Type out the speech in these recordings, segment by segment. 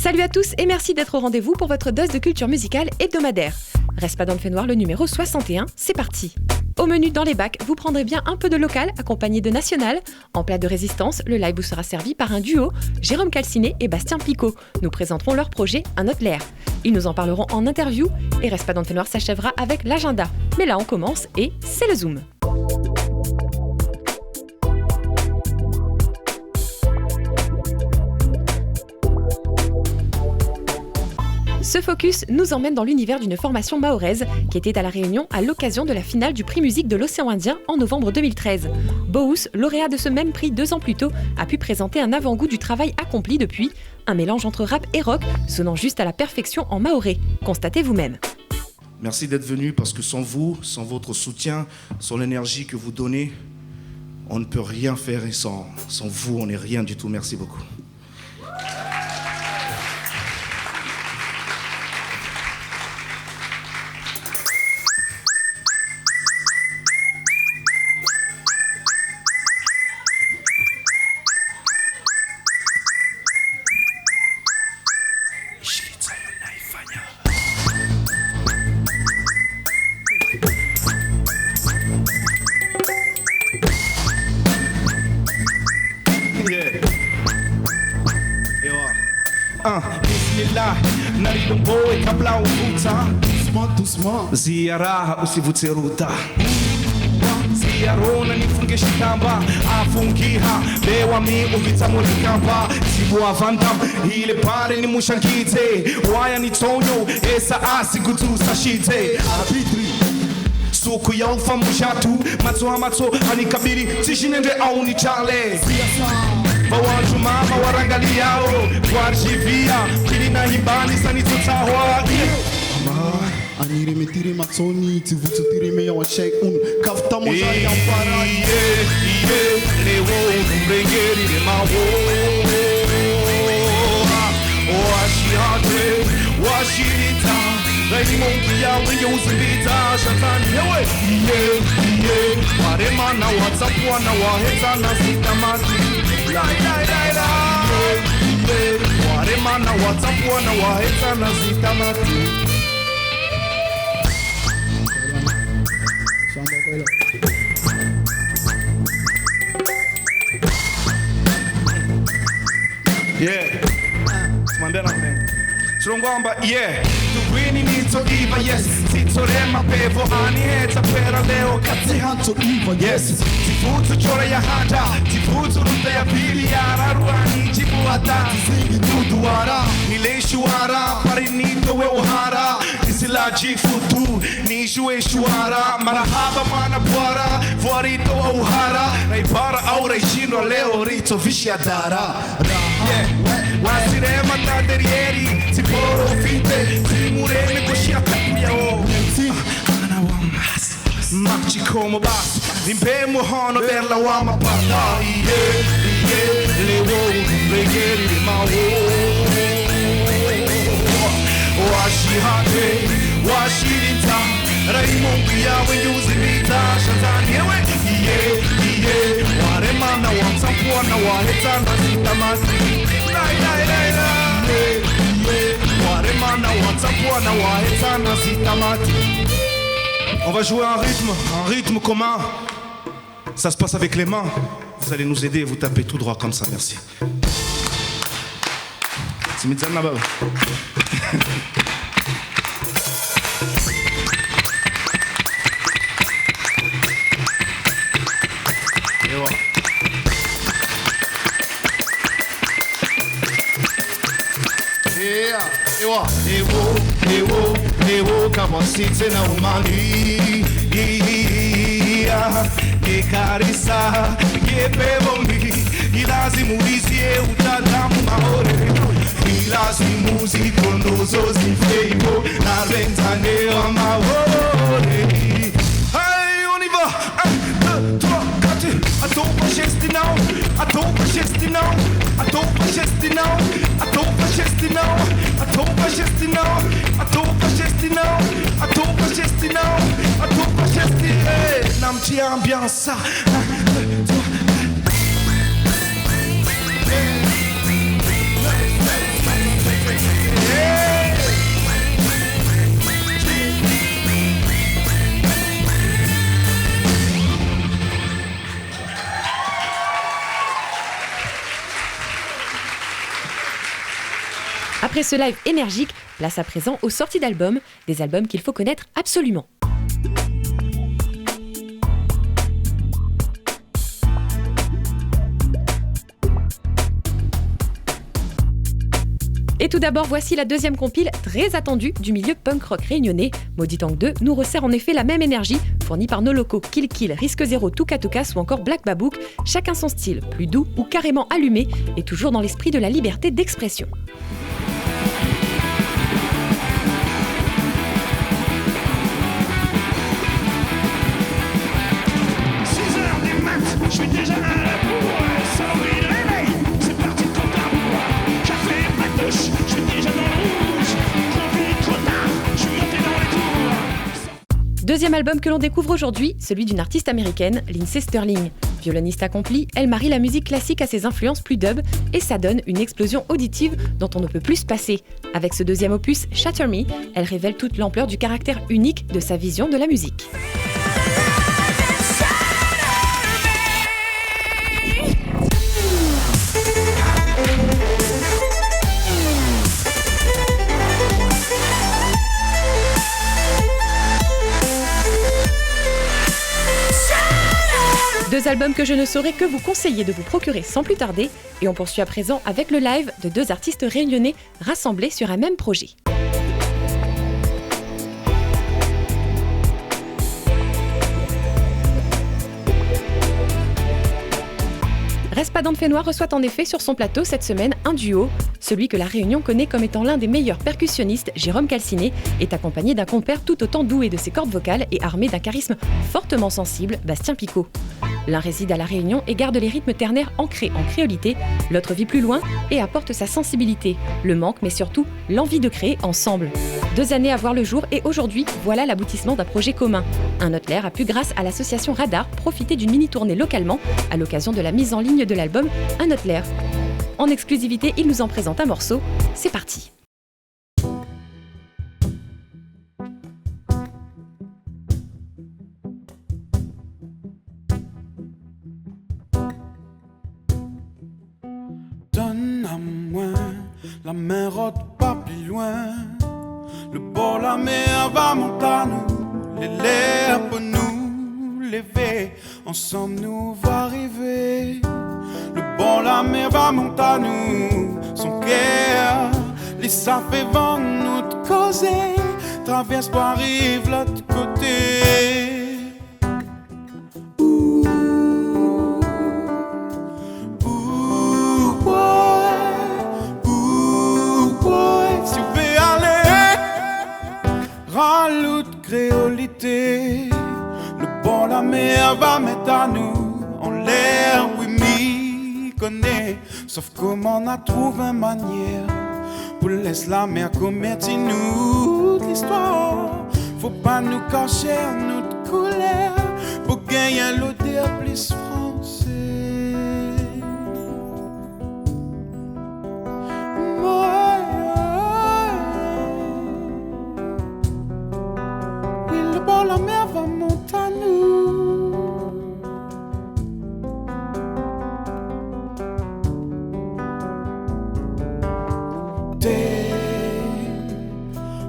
Salut à tous et merci d'être au rendez-vous pour votre dose de culture musicale hebdomadaire. Reste pas dans le fait noir, le numéro 61, c'est parti. Au menu dans les bacs, vous prendrez bien un peu de local accompagné de national. En plat de résistance, le live vous sera servi par un duo, Jérôme Calciné et Bastien Picot. Nous présenterons leur projet Un autre l'air. Ils nous en parleront en interview et Reste pas dans le fait noir s'achèvera avec l'agenda. Mais là on commence et c'est le zoom. Ce focus nous emmène dans l'univers d'une formation mahoraise qui était à La Réunion à l'occasion de la finale du prix musique de l'océan Indien en novembre 2013. Bohous, lauréat de ce même prix 2 ans plus tôt, a pu présenter un avant-goût du travail accompli depuis, un mélange entre rap et rock, sonnant juste à la perfection en mahorais. Constatez vous-même. Merci d'être venu parce que sans vous, sans votre soutien, sans l'énergie que vous donnez, on ne peut rien faire et sans vous, on n'est rien du tout. Merci beaucoup. Bismillah, nalilumboy kabla uvuta ziaraha usivuteruta ziarona nifunge shitamba afungiha bewami uvitamulikamba sibua vandam ile pare ni mushangite waya ni tonyo esa asigutusa shite abitri suku ya ufa mushatu matso hamatso hanikabiri tishinende au ni chale Bawanju mama warangaliao Warjivia Kilina hibani sanitutahwa Anire metire matsoni tivutu tire meya wa shake kafta moja ya para lewo mbengeri le mawo washihate washirita Ready monkey ya wenye uzibita shatani yewe warema na whatsapp wana waheta na sitamati warema na whatsapp wana waheta na sitamati yeah mwambia na mimi Strongwamba, yeah Tuwini nito iva, yes Titorema pevo aniheta pera leo Kati hanto iva, yes Tifutu chora ya handa Tifutu ruta ya pili ya raruani Jibu hata Tizingi tuduara Nileshuara Parinito we uhara Nisila jifutu Nishue shuara Marahaba mana buara Vuarito wa uhara Raibara au raishino leo Rito vishiadara Yeah Wasirema tanderieri Tiporo fite Timurene koshia takuya o Ana wamas Makchi como bas Limpe muhono berla wama pata Lewo Regeri de mawo Washihate Washirita Raimongu yawe yuzimita Shazani ewe Warema na wamsampua na waheta na sitamati On va jouer un rythme commun. Ça se passe avec les mains. Vous allez nous aider, vous tapez tout droit comme ça, merci. C'est Mitzana Baba. Et voilà. Ewo kabosite na umali Gekarisa Gebebombi Ilazimu izie utalamu mahore Ilazimu zikondozo zifeiko Na rentane wa mahore Hey, on y va 1, 2, 3, 4 Atopa gestinao Atopa gestinao Atopa gestinao Atopa gestinao Atopa gestinao Atopa gestinao Atopa gestinao Atopa gestinao Namtia ambiance 1, 2, 3 Après ce live énergique, place à présent aux sorties d'albums, des albums qu'il faut connaître absolument. Et tout d'abord, voici la deuxième compile très attendue du milieu punk rock réunionnais. Maudit Tank 2 nous resserre en effet la même énergie, fournie par nos locaux Kill Kill, Risque Zéro, Touka Toukas ou encore Black Babouk, chacun son style, plus doux ou carrément allumé, et toujours dans l'esprit de la liberté d'expression. 6 heures du mat, je suis déjà à la bourre. Sans bruit de réveil, c'est parti de compte à rebours. Café, ma douche, je suis déjà dans le rouge. Trop tard, je suis monté dans les tours. Deuxième album que l'on découvre aujourd'hui, celui d'une artiste américaine, Lindsey Stirling. Violoniste accomplie, elle marie la musique classique à ses influences plus dub et ça donne une explosion auditive dont on ne peut plus se passer. Avec ce deuxième opus, Shatter Me, elle révèle toute l'ampleur du caractère unique de sa vision de la musique. Deux albums que je ne saurais que vous conseiller de vous procurer sans plus tarder, et on poursuit à présent avec le live de deux artistes réunionnais rassemblés sur un même projet. Raspadon de Fénois reçoit en effet sur son plateau cette semaine un duo. Celui que la Réunion connaît comme étant l'un des meilleurs percussionnistes, Jérôme Calciné, est accompagné d'un compère tout autant doué de ses cordes vocales et armé d'un charisme fortement sensible, Bastien Picot. L'un réside à la Réunion et garde les rythmes ternaires ancrés en créolité, l'autre vit plus loin et apporte sa sensibilité, le manque mais surtout l'envie de créer ensemble. 2 années à voir le jour et aujourd'hui, voilà l'aboutissement d'un projet commun. Un Hotler a pu, grâce à l'association Radar, profiter d'une mini-tournée localement à l'occasion de la mise en ligne de l'album Un Hotler. En exclusivité, il nous en présente un morceau. C'est parti. Donne à moi la mer rôde pas plus loin. Le bord la mer va monter à nous. Les lèvres pour nous lever. Ensemble nous va arriver. Le bord la mer va monter à nous. Son cœur, les ça fait vent nous de causer. Traverse pour arrive l'autre côté. Créolité, le bon la mer va mettre à nous en l'air, oui, m'y connaît. Sauf comment on a trouvé une manière pour laisser la mer commettre nous l'histoire. Faut pas nous cacher notre colère pour gagner l'odeur plus français. Bon, la mer va monter à nous.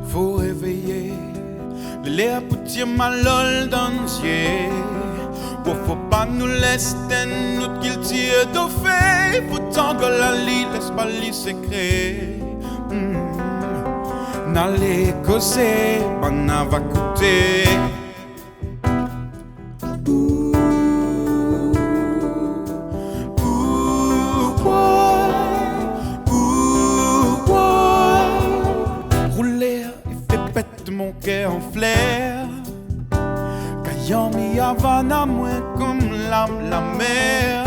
Faut réveiller l'air pour tirer malol dans les yeux. Faut pas nous laisser nous qu'il tire d'eau fait. Pourtant que la lit laisse pas les secrets. N'allez causer, pas va coûter. Rouler et fait pète mon cœur en flair. Caillant mi Havana moins comme la mer.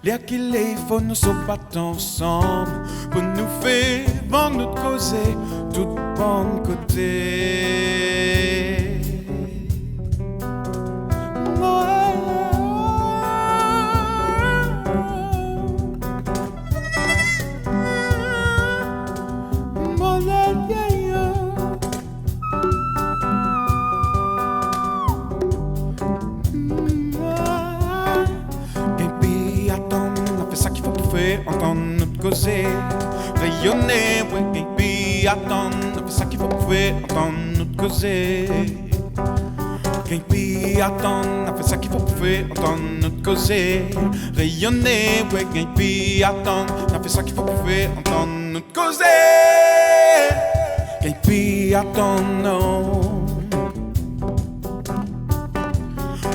L'air qu'il est, il faut nous se battre ensemble pour nous faire vendre notre causer tout bon côté. Entendre notre causer, rayonner, ouais, et puis attendre, c'est ça qu'il faut prouver, entendre notre causer. Et puis attendre, c'est ça qu'il faut prouver, entendre notre causer, rayonner, ouais, et puis attendre, c'est ça qu'il faut prouver, entendre notre causer. Et puis attendre,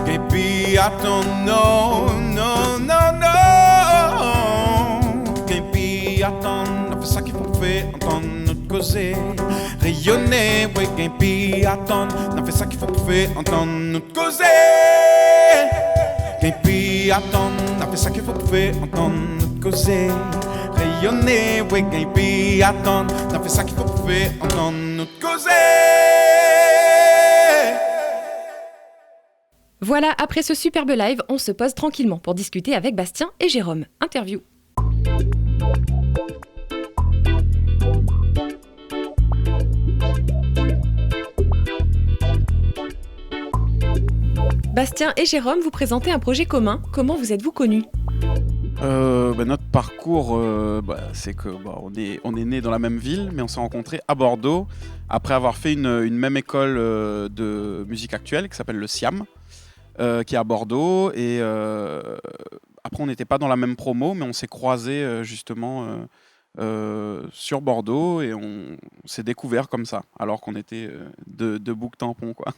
et puis attendre, non. Et puis attendre, c'est ça qu'il faut faire, entendre notre causer, rayonner, ouais, et puis attendre, c'est ça qu'il faut faire, entendre notre causer. Et puis attendre, c'est ça qu'il faut faire, entendre notre causer, rayonner, ouais, et puis attendre, c'est ça qu'il faut faire, entendre notre causer. Voilà, après ce superbe live, on se pose tranquillement pour discuter avec Bastien et Jérôme. Interview. Bastien et Jérôme, vous présentez un projet commun. Comment vous êtes-vous connus ? Notre parcours, c'est que on est né dans la même ville, mais on s'est rencontrés à Bordeaux après avoir fait une même école de musique actuelle qui s'appelle le SIAM, qui est à Bordeaux. Et après, on n'était pas dans la même promo, mais on s'est croisés justement sur Bordeaux et on s'est découverts comme ça, alors qu'on était de bouc tampon, quoi.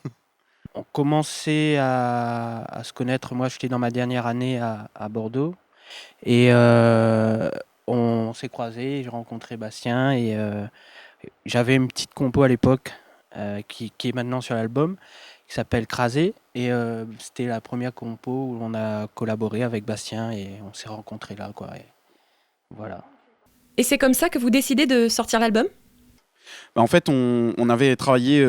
On commençait à se connaître. Moi, j'étais dans ma dernière année à Bordeaux. Et on s'est croisés, j'ai rencontré Bastien et j'avais une petite compo à l'époque qui est maintenant sur l'album, qui s'appelle Crasé. Et c'était la première compo où on a collaboré avec Bastien et on s'est rencontrés là, quoi. Et voilà. Et c'est comme ça que vous décidez de sortir l'album ? En fait, on avait travaillé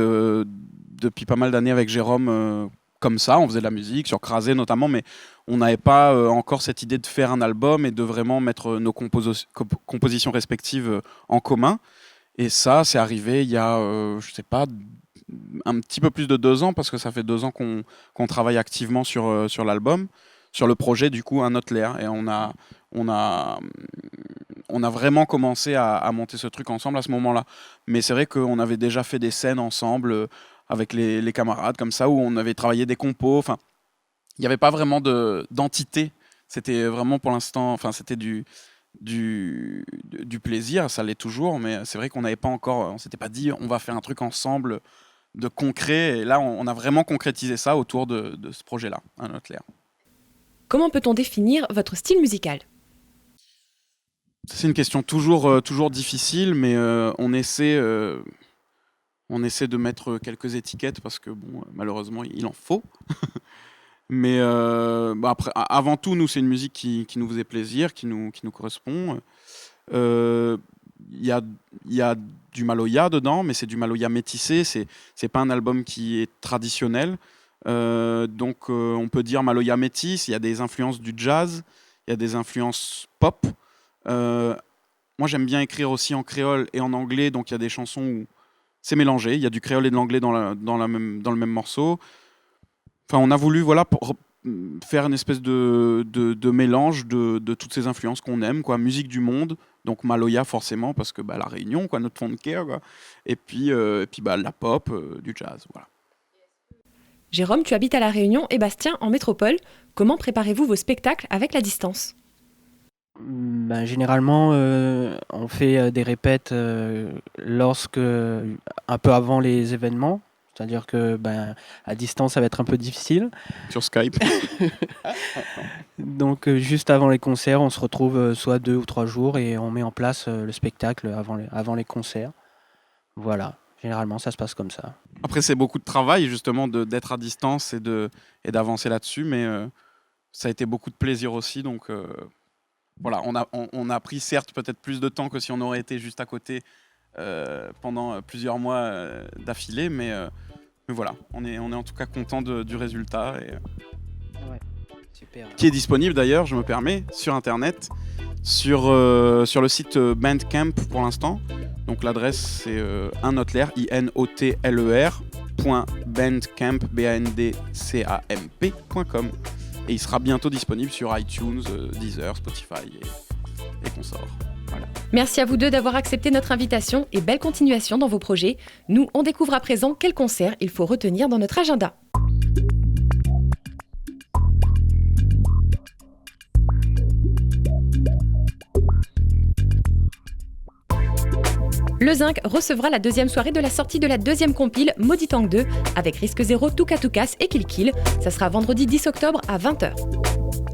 depuis pas mal d'années avec Jérôme comme ça, on faisait de la musique, sur Crasé notamment, mais on n'avait pas encore cette idée de faire un album et de vraiment mettre nos compositions respectives en commun. Et ça, c'est arrivé il y a, un petit peu plus de 2 ans, parce que ça fait 2 ans qu'on travaille activement sur l'album, sur le projet, du coup, Un autre l'air. Et on a vraiment commencé à monter ce truc ensemble à ce moment-là. Mais c'est vrai qu'on avait déjà fait des scènes ensemble avec les camarades, comme ça, où on avait travaillé des compos. Enfin, il n'y avait pas vraiment d'entité. C'était vraiment pour l'instant, c'était du plaisir, ça l'est toujours, mais c'est vrai qu'on n'avait pas encore, on s'était pas dit on va faire un truc ensemble de concret. Et là, on a vraiment concrétisé ça autour de ce projet-là, Un autre l'air. Comment peut-on définir votre style musical ? C'est une question toujours difficile, mais on essaie de mettre quelques étiquettes parce que malheureusement il en faut. Mais après, avant tout, nous, c'est une musique qui nous faisait plaisir, qui nous correspond. Il y a du Maloya dedans, mais c'est du Maloya métissé. C'est pas un album qui est traditionnel. Donc on peut dire Maloya métis. Il y a des influences du jazz, il y a des influences pop. Moi, j'aime bien écrire aussi en créole et en anglais, donc il y a des chansons où c'est mélangé. Il y a du créole et de l'anglais dans le même morceau. Enfin, on a voulu pour faire une espèce de mélange de toutes ces influences qu'on aime, quoi. Musique du monde, donc Maloya forcément, parce que la Réunion, quoi, notre fond de cœur, quoi. Et puis la pop, du jazz, voilà. Jérôme, tu habites à La Réunion et Bastien en métropole. Comment préparez-vous vos spectacles avec la distance ? Généralement, on fait des répètes un peu avant les événements. C'est-à-dire que à distance, ça va être un peu difficile. Sur Skype. Donc, juste avant les concerts, on se retrouve soit 2 ou 3 jours et on met en place le spectacle avant les concerts. Voilà, généralement, ça se passe comme ça. Après, c'est beaucoup de travail, justement, d'être à distance et d'avancer là-dessus, mais ça a été beaucoup de plaisir aussi. Donc, voilà, on a pris, certes, peut-être plus de temps que si on aurait été juste à côté pendant plusieurs mois d'affilée, mais voilà, on est en tout cas content du résultat Ouais, super. Qui est disponible d'ailleurs, je me permets, sur internet, sur le site Bandcamp pour l'instant. Donc l'adresse c'est inotlair.bandcamp.com et il sera bientôt disponible sur iTunes, Deezer, Spotify et consorts. Voilà. Merci à vous deux d'avoir accepté notre invitation et belle continuation dans vos projets. Nous, on découvre à présent quel concert il faut retenir dans notre agenda. Le Zinc recevra la deuxième soirée de la sortie de la deuxième compile Maudit Tank 2 avec Risque Zéro, Touka Toukas et Kill Kill. Ça sera vendredi 10 octobre à 20h.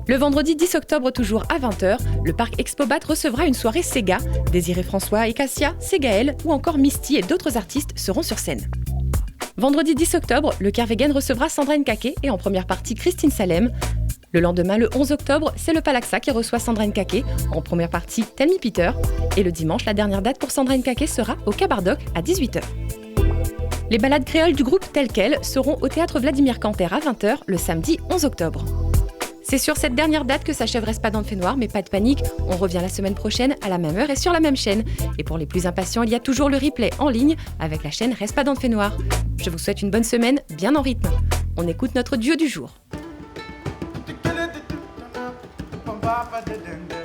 Le vendredi 10 octobre toujours à 20h, le parc Expobat recevra une soirée Sega. Désiré François et Cassia, Segaël ou encore Misty et d'autres artistes seront sur scène. Vendredi 10 octobre, le Kervegen recevra Sandra Nkake et en première partie Christine Salem. Le lendemain, le 11 octobre, c'est le Palaxa qui reçoit Sandra Nkake, en première partie Tell Me Peter. Et le dimanche, la dernière date pour Sandra Nkake sera au Cabardoc à 18h. Les ballades créoles du groupe Tel Quel seront au théâtre Vladimir Canter à 20h le samedi 11 octobre. C'est sur cette dernière date que s'achève Respadant de Fait Noir, mais pas de panique, on revient la semaine prochaine à la même heure et sur la même chaîne. Et pour les plus impatients, il y a toujours le replay en ligne avec la chaîne Respadant de Fait Noir. Je vous souhaite une bonne semaine, bien en rythme. On écoute notre duo du jour. Ba ba da dun dun.